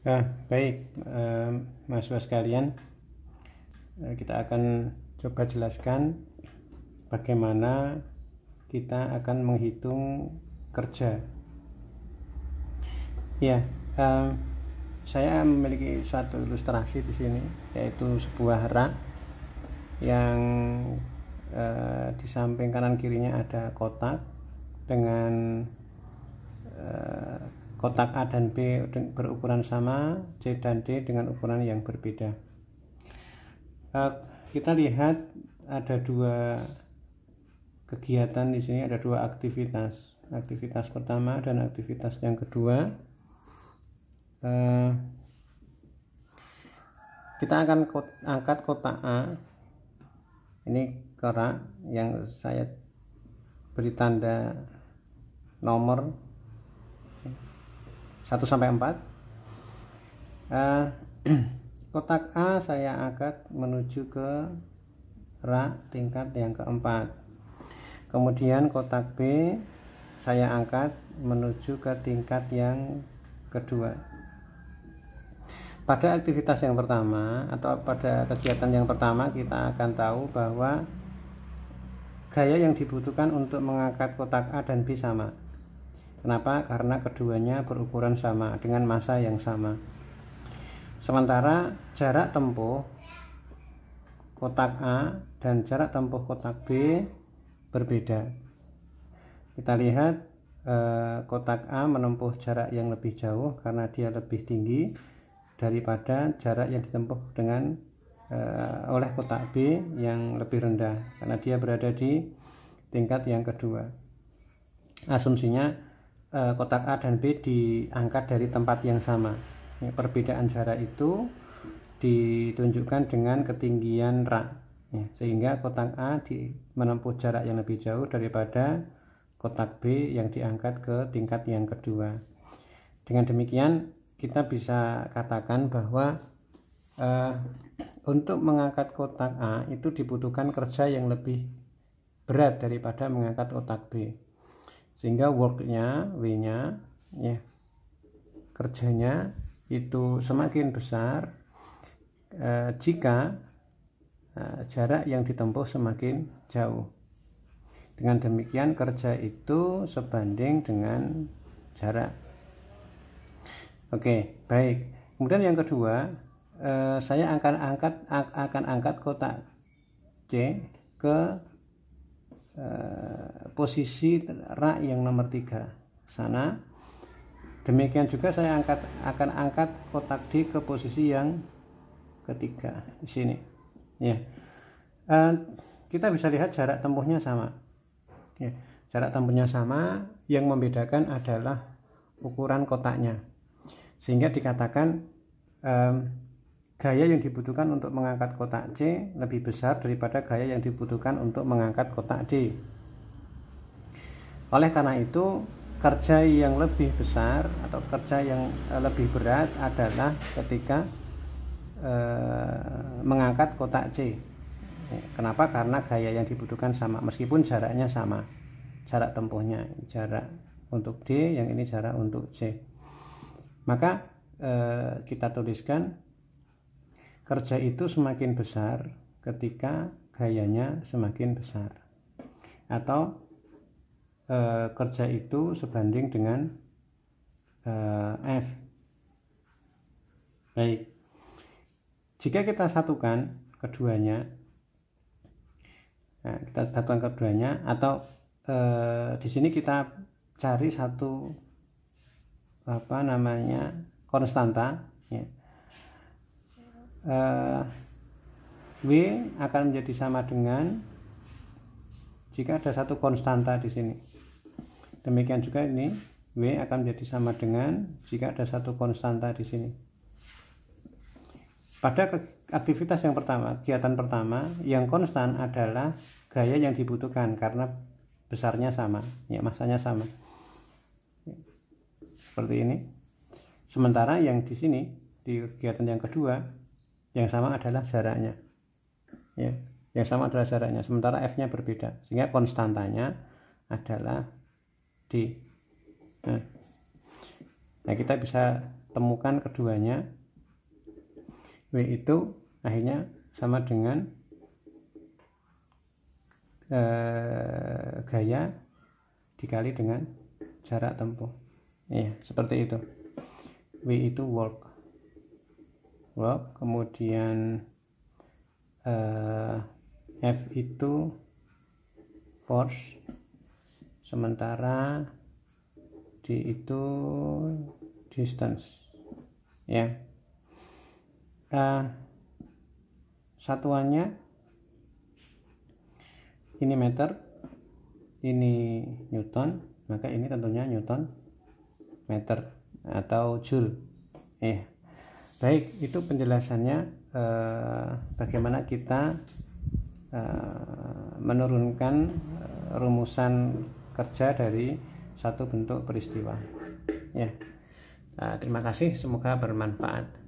Baik, mahasiswa sekalian, kita akan coba jelaskan bagaimana kita akan menghitung kerja. Ya, saya memiliki suatu ilustrasi di sini, yaitu sebuah rak yang di samping kanan kirinya ada kotak dengan kotak A dan B berukuran sama, C dan D dengan ukuran yang berbeda. Kita lihat ada dua kegiatan di sini, ada dua aktivitas. Aktivitas pertama dan aktivitas yang kedua. Kita akan angkat kotak A. Ini kerak yang saya beri tanda nomor 1 sampai 4. Kotak A saya angkat menuju ke rak tingkat yang keempat. Kemudian kotak B saya angkat menuju ke tingkat yang kedua. Pada aktivitas yang pertama atau pada kegiatan yang pertama, kita akan tahu bahwa gaya yang dibutuhkan untuk mengangkat kotak A dan B sama. Kenapa? Karena keduanya berukuran sama dengan massa yang sama. Sementara jarak tempuh kotak A dan jarak tempuh kotak B berbeda. Kita lihat kotak A menempuh jarak yang lebih jauh karena dia lebih tinggi daripada jarak yang ditempuh dengan oleh kotak B yang lebih rendah karena dia berada di tingkat yang kedua. Asumsinya kotak A dan B diangkat dari tempat yang sama. Perbedaan jarak itu ditunjukkan dengan ketinggian rak, sehingga kotak A menempuh jarak yang lebih jauh daripada kotak B yang diangkat ke tingkat yang kedua. Dengan demikian kita bisa katakan bahwa untuk mengangkat kotak A itu dibutuhkan kerja yang lebih berat daripada mengangkat kotak B, sehingga worknya, W-nya, kerjanya itu semakin besar jika jarak yang ditempuh semakin jauh. Dengan demikian kerja itu sebanding dengan jarak. Oke, baik. Kemudian yang kedua, saya akan angkat kotak C ke posisi rak yang nomor 3 sana. Demikian juga saya akan angkat kotak D ke posisi yang ketiga di sini. Kita bisa lihat jarak tempuhnya sama. Jarak tempuhnya sama, yang membedakan adalah ukuran kotaknya. Sehingga dikatakan gaya yang dibutuhkan untuk mengangkat kotak C lebih besar daripada gaya yang dibutuhkan untuk mengangkat kotak D. Oleh karena itu, kerja yang lebih besar atau kerja yang lebih berat adalah ketika mengangkat kotak C. Kenapa? Karena gaya yang dibutuhkan sama, meskipun jaraknya sama, jarak tempuhnya, jarak untuk D, yang ini jarak untuk C. Maka kita tuliskan kerja itu semakin besar ketika gayanya semakin besar, atau kerja itu sebanding dengan F. Baik, jika kita satukan keduanya, atau di sini kita cari satu konstanta, W akan menjadi sama dengan jika ada satu konstanta di sini. Demikian juga ini W akan menjadi sama dengan jika ada satu konstanta di sini. Pada aktivitas yang pertama, kegiatan pertama, yang konstan adalah gaya yang dibutuhkan karena besarnya sama, massanya sama. Seperti ini. Sementara yang di sini di kegiatan yang kedua, yang sama adalah jaraknya. Yang sama adalah jaraknya, sementara F-nya berbeda, sehingga konstantanya adalah D. Nah, kita bisa temukan keduanya, W itu akhirnya sama dengan gaya dikali dengan jarak tempuh. Ya, seperti itu. W itu work, kemudian F itu force, sementara D itu distance. Ya, satuannya ini meter, ini newton, maka ini tentunya newton meter atau joule. Baik, itu penjelasannya bagaimana kita menurunkan rumusan kerja dari satu bentuk peristiwa. Ya, terima kasih, semoga bermanfaat.